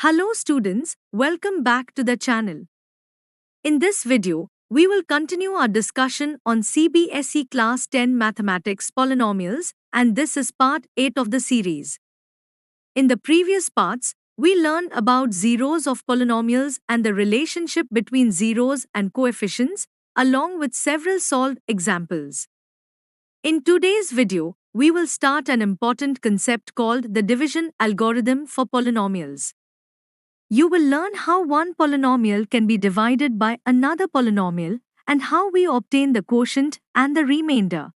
Hello students, welcome back to the channel. In this video, we will continue our discussion on CBSE Class 10 Mathematics Polynomials, and this is part 8 of the series. In the previous parts, we learned about zeros of polynomials and the relationship between zeros and coefficients, along with several solved examples. In today's video, we will start an important concept called the division algorithm for polynomials. You will learn how one polynomial can be divided by another polynomial and how we obtain the quotient and the remainder.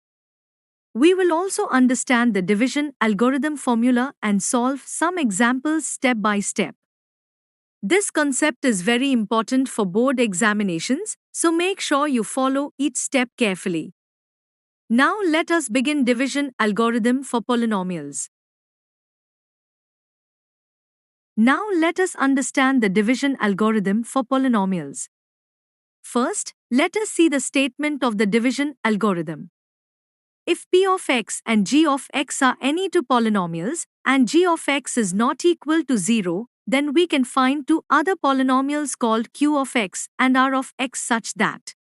We will also understand the division algorithm formula and solve some examples step by step. This concept is very important for board examinations, so make sure you follow each step carefully. Now let us begin division algorithm for polynomials. Now let us understand the division algorithm for polynomials. First, let us see the statement of the division algorithm. If p of x and g of x are any two polynomials and g of x is not equal to 0, then we can find two other polynomials called q of x and r of x such that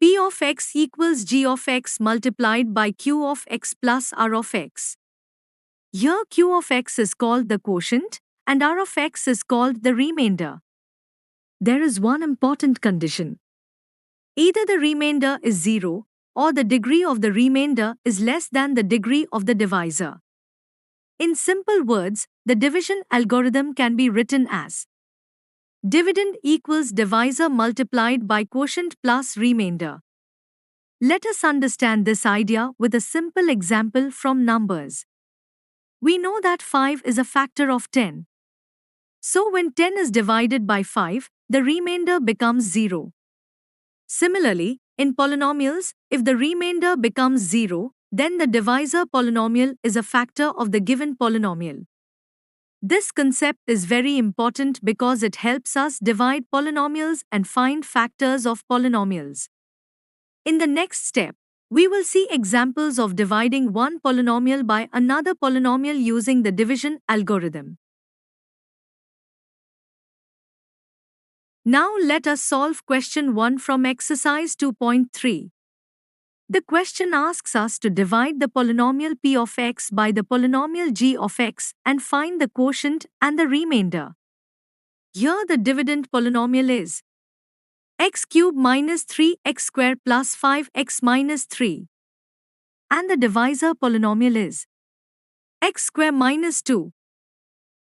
p of x equals g of x multiplied by q of x plus r of x. Here q of x is called the quotient and r of x is called the remainder. There is one important condition. Either the remainder is 0 or the degree of the remainder is less than the degree of the divisor. In simple words, the division algorithm can be written as dividend equals divisor multiplied by quotient plus remainder. Let us understand this idea with a simple example from numbers. We know that 5 is a factor of 10. So when 10 is divided by 5, the remainder becomes 0. Similarly, in polynomials, if the remainder becomes 0, then the divisor polynomial is a factor of the given polynomial. This concept is very important because it helps us divide polynomials and find factors of polynomials. In the next step, we will see examples of dividing one polynomial by another polynomial using the division algorithm. Now let us solve question 1 from exercise 2.3. The question asks us to divide the polynomial p of x by the polynomial g of x and find the quotient and the remainder. Here the dividend polynomial is x cubed minus 3x squared plus 5x minus 3. And the divisor polynomial is x squared minus 2.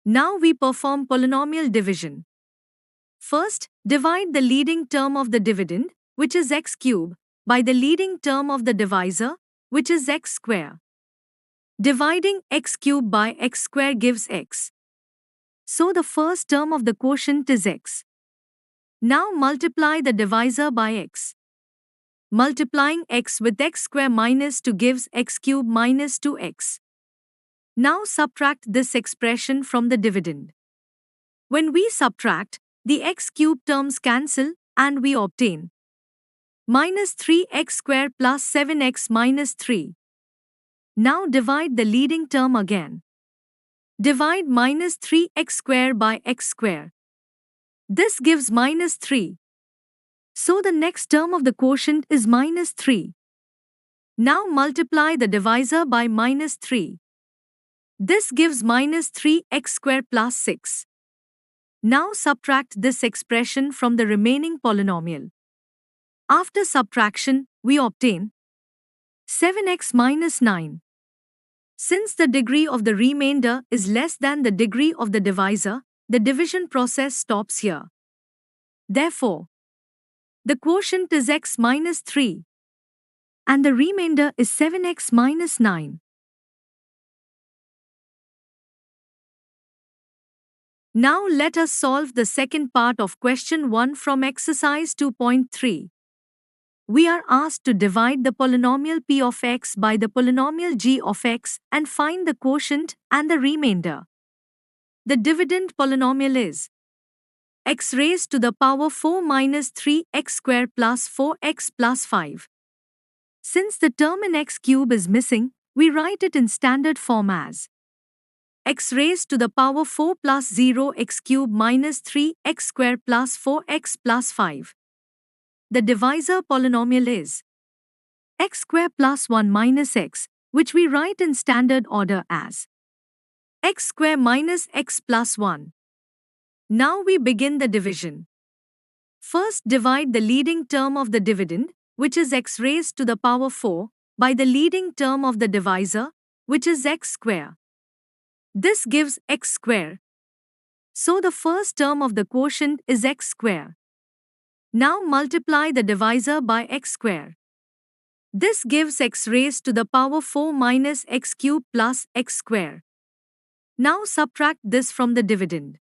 Now we perform polynomial division. First, divide the leading term of the dividend, which is x cubed, by the leading term of the divisor, which is x squared. Dividing x cubed by x squared gives x. So the first term of the quotient is x. Now multiply the divisor by x. Multiplying x with x squared minus 2 gives x cubed minus 2x. Now subtract this expression from the dividend. When we subtract, the x cubed terms cancel and we obtain minus 3x squared plus 7x minus 3. Now divide the leading term again. Divide minus 3x squared by x squared. This gives minus 3. So the next term of the quotient is minus 3. Now multiply the divisor by minus 3. This gives minus 3x squared plus 6. Now subtract this expression from the remaining polynomial. After subtraction, we obtain 7x minus 9. Since the degree of the remainder is less than the degree of the divisor, the division process stops here. Therefore, the quotient is x minus 3 and the remainder is 7x minus 9. Now let us solve the second part of question 1 from exercise 2.3. We are asked to divide the polynomial p of x by the polynomial g of x and find the quotient and the remainder. The dividend polynomial is x raised to the power 4 minus 3x squared plus 4x plus 5. Since the term in x cube is missing, we write it in standard form as x raised to the power 4 plus 0 x cube minus 3 x square plus 4x plus 5. The divisor polynomial is x square plus 1 minus x, which we write in standard order as x square minus x plus 1. Now we begin the division. First divide the leading term of the dividend, which is x raised to the power 4, by the leading term of the divisor, which is x square. This gives x square. So the first term of the quotient is x square. Now multiply the divisor by x square. This gives x raised to the power 4 minus x cube plus x square. Now subtract this from the dividend.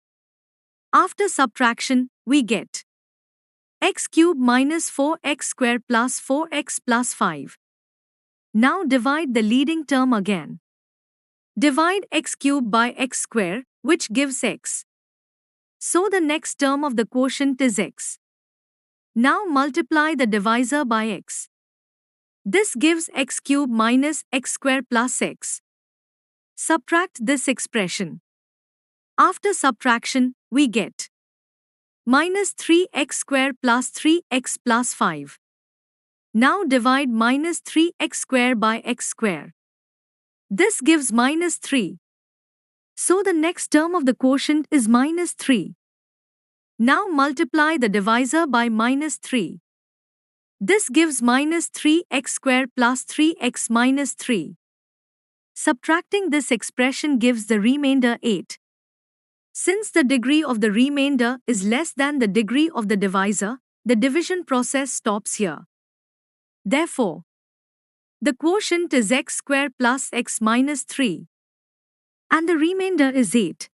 After subtraction, we get x cube minus 4x square plus 4x plus 5. Now divide the leading term again. Divide x cube by x square, which gives x. So the next term of the quotient is x. Now multiply the divisor by x. This gives x cube minus x square plus x. Subtract this expression. After subtraction, we get minus 3x square plus 3x plus 5. Now divide minus 3x square by x square. This gives minus 3. So the next term of the quotient is minus 3. Now multiply the divisor by minus 3. This gives minus 3x square plus 3x minus 3. Subtracting this expression gives the remainder 8. Since the degree of the remainder is less than the degree of the divisor, the division process stops here. Therefore, the quotient is x square plus x minus 3. And the remainder is 8.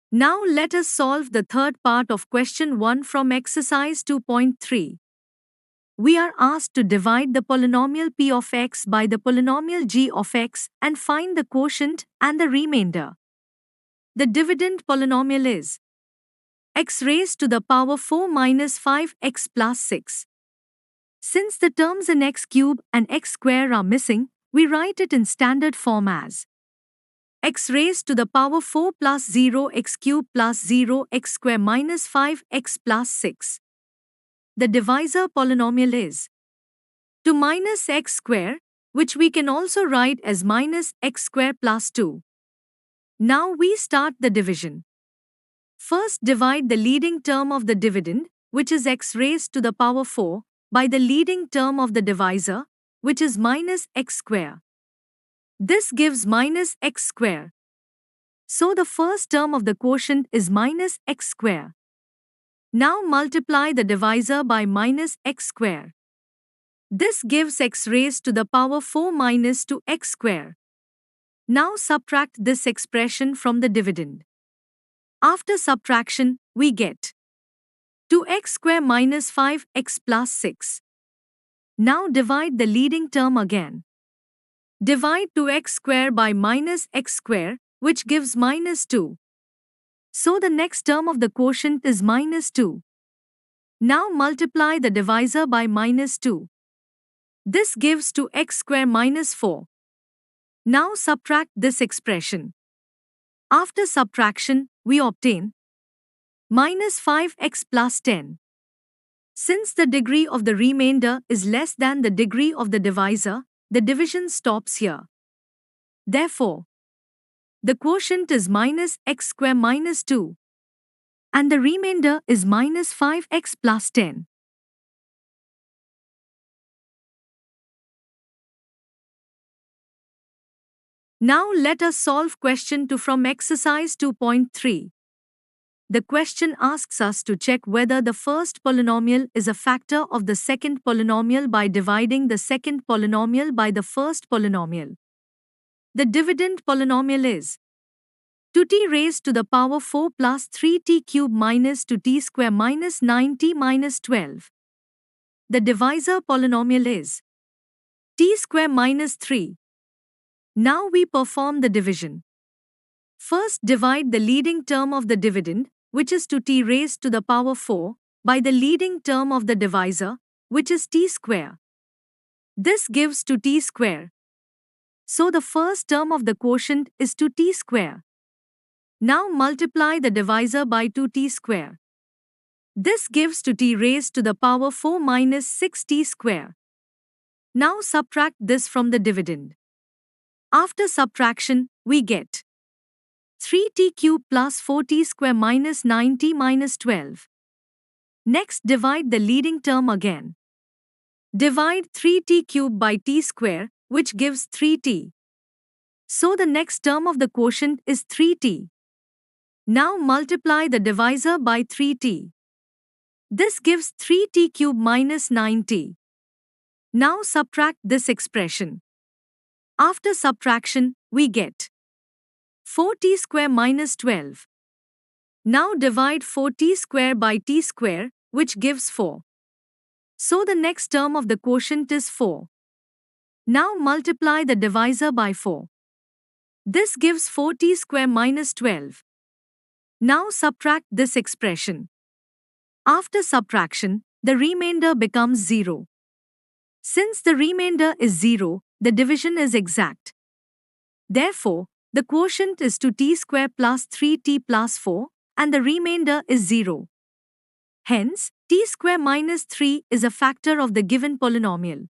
Now let us solve the third part of question 1 from exercise 2.3. We are asked to divide the polynomial p of x by the polynomial g of x and find the quotient and the remainder. The dividend polynomial is x raised to the power 4 minus 5x plus 6. Since the terms in x cube and x square are missing, we write it in standard form as x raised to the power 4 plus 0 x cube plus 0 x square minus 5x plus 6. The divisor polynomial is 2 minus x square, which we can also write as minus x square plus 2. Now we start the division. First divide the leading term of the dividend, which is x raised to the power 4, by the leading term of the divisor, which is minus x square. This gives minus x square. So the first term of the quotient is minus x square. Now multiply the divisor by minus x square. This gives x raised to the power 4 minus 2x square. Now subtract this expression from the dividend. After subtraction, we get 2x square minus 5x plus 6. Now divide the leading term again. Divide 2x square by minus x square, which gives minus 2. So the next term of the quotient is minus 2. Now multiply the divisor by minus 2. This gives 2x square minus 4. Now subtract this expression. After subtraction, we obtain minus 5x plus 10. Since the degree of the remainder is less than the degree of the divisor, the division stops here. Therefore, the quotient is minus x square minus 2. And the remainder is minus 5x plus 10. Now let us solve question 2 from exercise 2.3. The question asks us to check whether the first polynomial is a factor of the second polynomial by dividing the second polynomial by the first polynomial. The dividend polynomial is 2t raised to the power 4 plus 3t cube minus 2t square minus 9t minus 12. The divisor polynomial is t square minus 3. Now we perform the division. First divide the leading term of the dividend, which is 2t raised to the power 4, by the leading term of the divisor, which is t square. This gives 2t square. So the first term of the quotient is 2t square. Now multiply the divisor by 2t square. This gives 2t raised to the power 4 minus 6t square. Now subtract this from the dividend. After subtraction, we get 3t cube plus 4t square minus 9t minus 12. Next, divide the leading term again. Divide 3t cube by t square, which gives 3t. So the next term of the quotient is 3t. Now multiply the divisor by 3t. This gives 3t cube minus 9t. Now subtract this expression. After subtraction, we get 4t square minus 12. Now divide 4t square by t square, which gives 4. So the next term of the quotient is 4. Now multiply the divisor by 4. This gives 4t square minus 12. Now subtract this expression. After subtraction, the remainder becomes 0. Since the remainder is 0, the division is exact. Therefore, the quotient is 2t square plus 3t plus 4, and the remainder is 0. Hence, t square minus 3 is a factor of the given polynomial.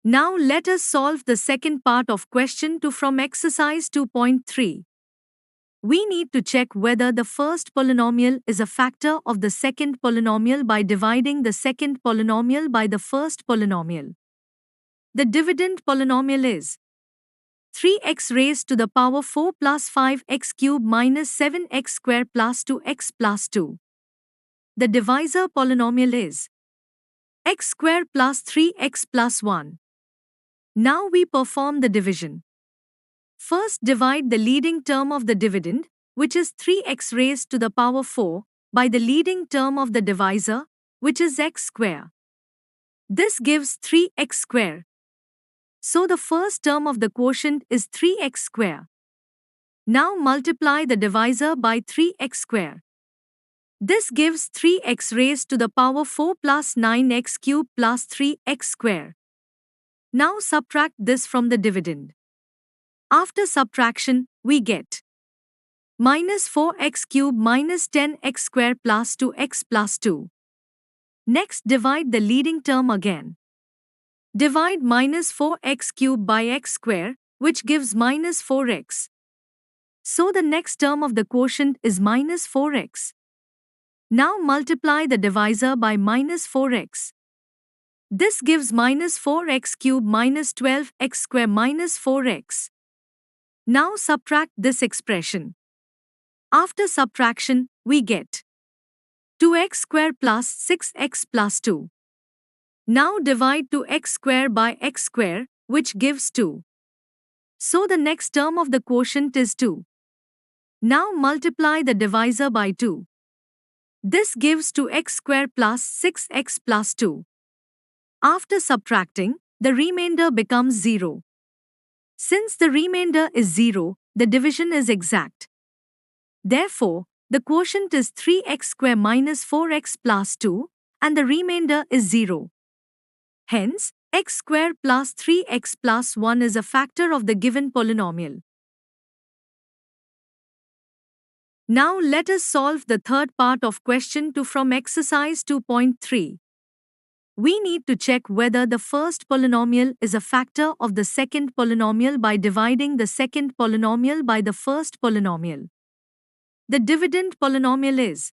Now let us solve the second part of question 2 from exercise 2.3. We need to check whether the first polynomial is a factor of the second polynomial by dividing the second polynomial by the first polynomial. The dividend polynomial is 3x raised to the power 4 plus 5x cube minus 7x square plus 2x plus 2. The divisor polynomial is x square plus 3x plus 1. Now we perform the division. First divide the leading term of the dividend, which is 3x raised to the power 4, by the leading term of the divisor, which is x square. This gives 3x square. So the first term of the quotient is 3x square. Now multiply the divisor by 3x square. This gives 3x raised to the power 4 plus 9x cube plus 3x square. Now subtract this from the dividend. After subtraction, we get minus 4x cube minus 10x square plus 2x plus 2. Next, divide the leading term again. Divide minus 4x cube by x square, which gives minus 4x. So the next term of the quotient is minus 4x. Now multiply the divisor by minus 4x. This gives minus 4x cube minus 12x square minus 4x. Now subtract this expression. After subtraction, we get 2x square plus 6x plus 2. Now divide 2x square by x square, which gives 2. So the next term of the quotient is 2. Now multiply the divisor by 2. This gives 2x square plus 6x plus 2. After subtracting, the remainder becomes 0. Since the remainder is 0, the division is exact. Therefore, the quotient is 3x square minus 4x plus 2, and the remainder is 0. Hence, x square plus 3x plus 1 is a factor of the given polynomial. Now let us solve the third part of question 2 from exercise 2.3. We need to check whether the first polynomial is a factor of the second polynomial by dividing the second polynomial by the first polynomial. The dividend polynomial is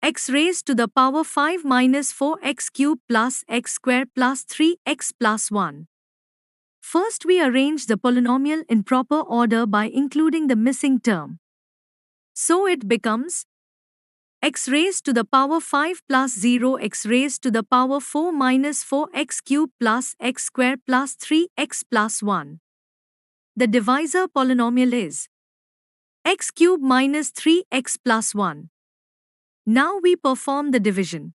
x raised to the power 5 minus 4x cube plus x square plus 3x plus 1. First, we arrange the polynomial in proper order by including the missing term. So it becomes x raised to the power 5 plus 0x raised to the power 4 minus 4x cube plus x square plus 3x plus 1. The divisor polynomial is x cube minus 3x plus 1. Now we perform the division.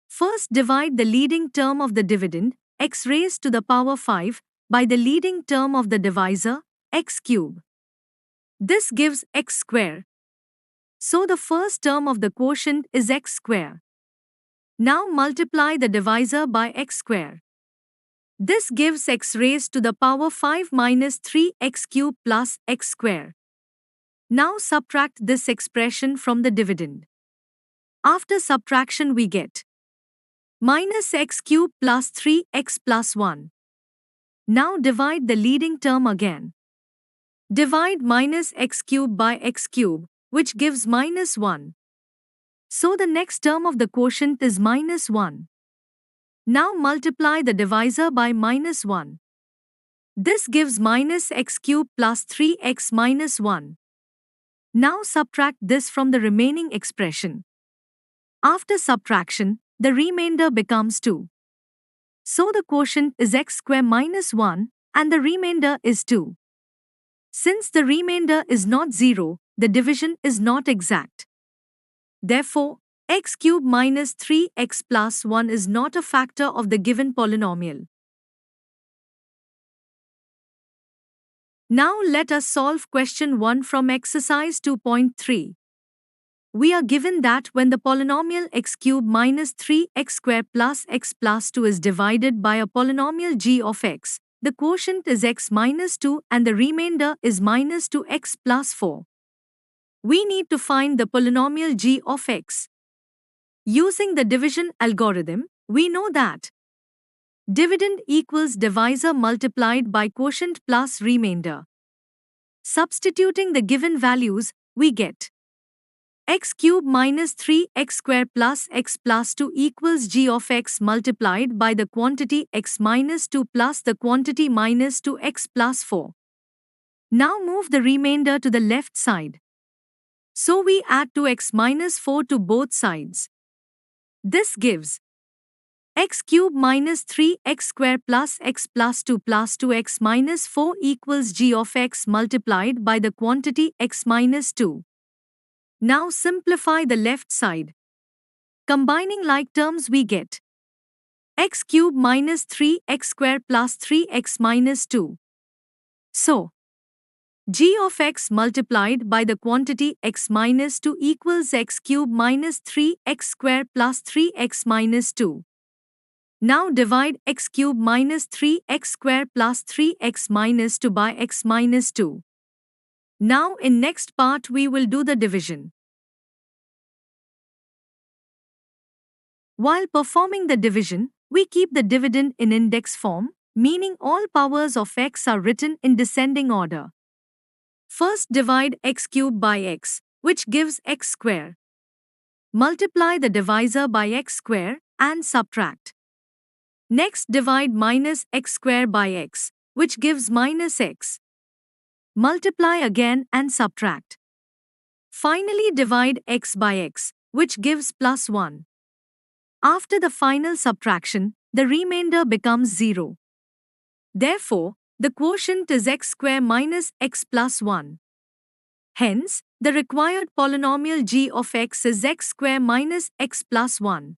First, divide the leading term of the dividend, x raised to the power 5, by the leading term of the divisor, x cube. This gives x square. So the first term of the quotient is x square. Now multiply the divisor by x square. This gives x raised to the power 5 minus 3x cube plus x square. Now subtract this expression from the dividend. After subtraction we get minus x cube plus 3x plus 1. Now divide the leading term again. Divide minus x cube by x cube, which gives minus 1. So the next term of the quotient is minus 1. Now multiply the divisor by minus 1. This gives minus x cube plus 3x minus 1. Now subtract this from the remaining expression. After subtraction, the remainder becomes 2. So the quotient is x square minus 1 and the remainder is 2. Since the remainder is not 0, the division is not exact. Therefore, x cube minus 3x plus 1 is not a factor of the given polynomial. Now let us solve question 1 from exercise 2.3. We are given that when the polynomial x cube minus 3x square plus x plus 2 is divided by a polynomial g of x, the quotient is x minus 2 and the remainder is minus 2x plus 4. We need to find the polynomial g of x. Using the division algorithm, we know that dividend equals divisor multiplied by quotient plus remainder. Substituting the given values, we get x cube minus 3x square plus x plus 2 equals g of x multiplied by the quantity x minus 2 plus the quantity minus 2x plus 4. Now move the remainder to the left side. So we add 2x minus 4 to both sides. This gives x cube minus 3x square plus x plus 2 plus 2x minus 4 equals g of x multiplied by the quantity x minus 2. Now simplify the left side. Combining like terms we get x cube minus 3x square plus 3x minus 2. So, g of x multiplied by the quantity x minus 2 equals x cube minus 3x square plus 3x minus 2. Now divide x cube minus 3x square plus 3x minus 2 by x minus 2. Now in next part we will do the division. While performing the division, we keep the dividend in index form, meaning all powers of x are written in descending order. First divide x cube by x, which gives x square. Multiply the divisor by x square and subtract. Next divide minus x square by x, which gives minus x. Multiply again and subtract. Finally divide x by x, which gives plus 1. After the final subtraction, the remainder becomes 0. Therefore, the quotient is x square minus x plus 1. Hence, the required polynomial g of x is x square minus x plus 1.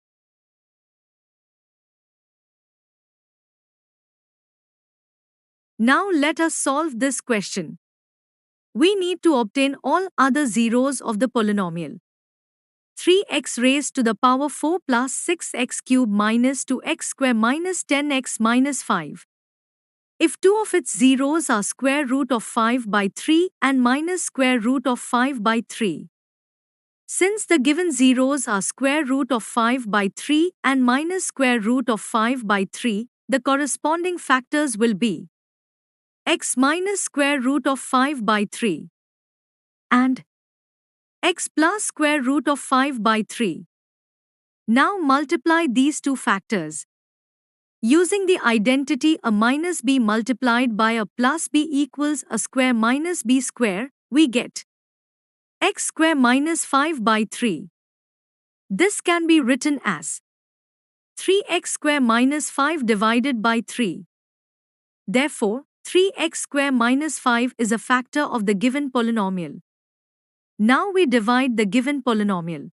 Now let us solve this question. We need to obtain all other zeros of the polynomial. 3x raised to the power 4 plus 6x cube minus 2x square minus 10x minus 5. If two of its zeros are square root of 5 by 3 and minus square root of 5 by 3. Since the given zeros are square root of 5 by 3 and minus square root of 5 by 3, the corresponding factors will be x minus square root of 5 by 3 and x plus square root of 5 by 3. Now multiply these two factors. Using the identity a minus b multiplied by a plus b equals a square minus b square, we get x square minus 5 by 3. This can be written as 3x square minus 5 divided by 3. Therefore, 3x square minus 5 is a factor of the given polynomial. Now we divide the given polynomial.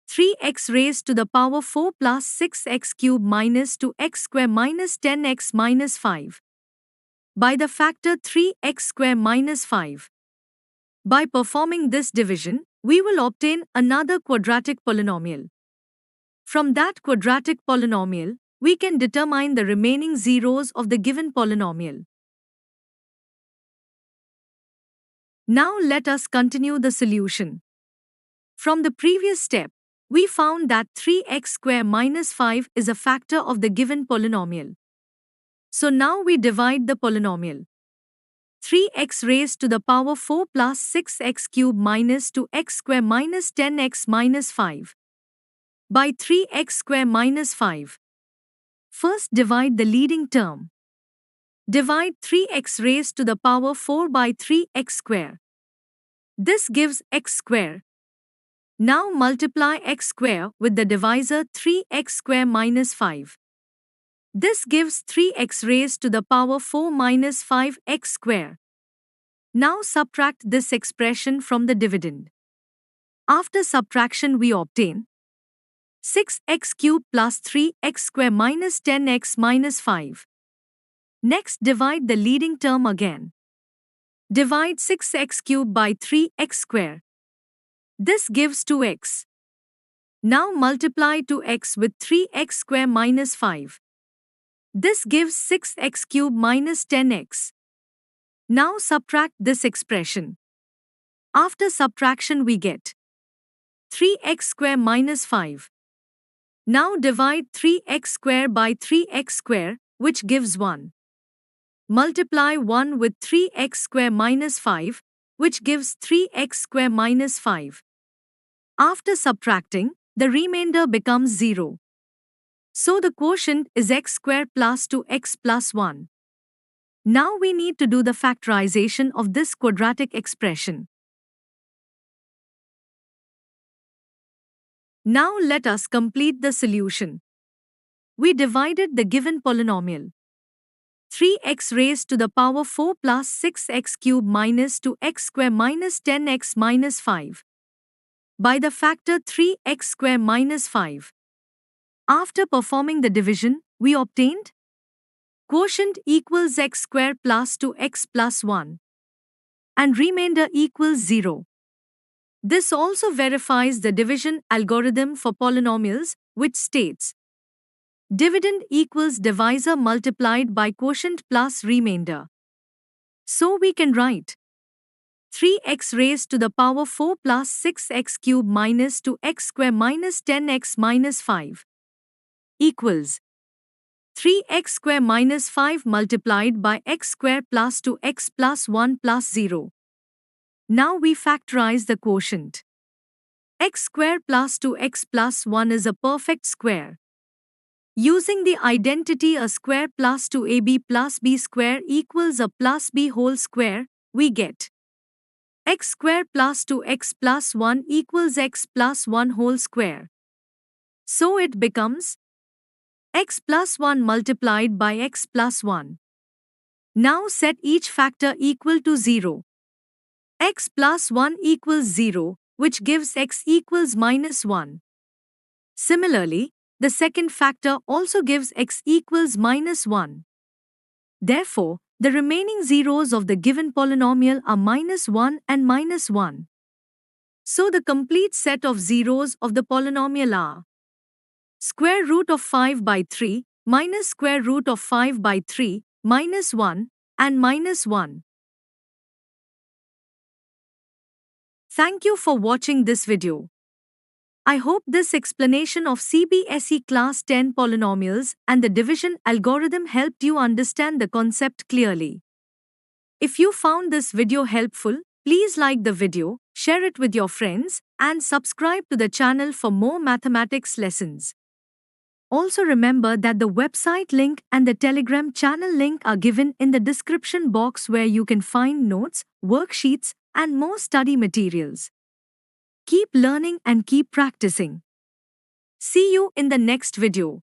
3x raised to the power 4 plus 6x cube minus 2x square minus 10x minus 5 by the factor 3x square minus 5. By performing this division, we will obtain another quadratic polynomial. From that quadratic polynomial, we can determine the remaining zeros of the given polynomial. Now let us continue the solution. From the previous step, we found that 3x square minus 5 is a factor of the given polynomial. So now we divide the polynomial. 3x raised to the power 4 plus 6x cube minus 2x square minus 10x minus 5 by 3x square minus 5. First divide the leading term. Divide 3x raised to the power 4 by 3x square. This gives x square. Now multiply x square with the divisor 3x square minus 5. This gives 3x raised to the power 4 minus 5x square. Now subtract this expression from the dividend. After subtraction we obtain 6x cubed plus 3x square minus 10x minus 5. Next divide the leading term again. Divide 6x cubed by 3x square. This gives 2x. Now multiply 2x with 3x square minus 5. This gives 6x cubed minus 10x. Now subtract this expression. After subtraction we get 3x square minus 5. Now divide 3x square by 3x square, which gives 1. Multiply 1 with 3x square minus 5, which gives 3x square minus 5. After subtracting, the remainder becomes 0. So the quotient is x square plus 2x plus 1. Now we need to do the factorization of this quadratic expression. Now let us complete the solution. We divided the given polynomial 3x raised to the power 4 plus 6x cube minus 2x square minus 10x minus 5 by the factor 3x square minus 5. After performing the division, we obtained quotient equals x square plus 2x plus 1 and remainder equals 0. This also verifies the division algorithm for polynomials, which states dividend equals divisor multiplied by quotient plus remainder. So we can write 3x raised to the power 4 plus 6x cube minus 2x square minus 10x minus 5 equals 3x square minus 5 multiplied by x square plus 2x plus 1 plus 0. Now we factorize the quotient. X square plus 2x plus 1 is a perfect square. Using the identity a square plus 2ab plus b square equals a plus b whole square, we get x square plus 2x plus 1 equals x plus 1 whole square. So it becomes x plus 1 multiplied by x plus 1. Now set each factor equal to 0. X plus 1 equals 0, which gives x equals minus 1. Similarly, the second factor also gives x equals minus 1. Therefore, the remaining zeros of the given polynomial are minus 1 and minus 1. So the complete set of zeros of the polynomial are square root of 5 by 3 minus square root of 5 by 3 minus 1 and minus 1. Thank you for watching this video. I hope this explanation of CBSE Class 10 polynomials and the division algorithm helped you understand the concept clearly. If you found this video helpful, please like the video, share it with your friends, and subscribe to the channel for more mathematics lessons. Also remember that the website link and the Telegram channel link are given in the description box where you can find notes, worksheets, and more study materials. Keep learning and keep practicing. See you in the next video.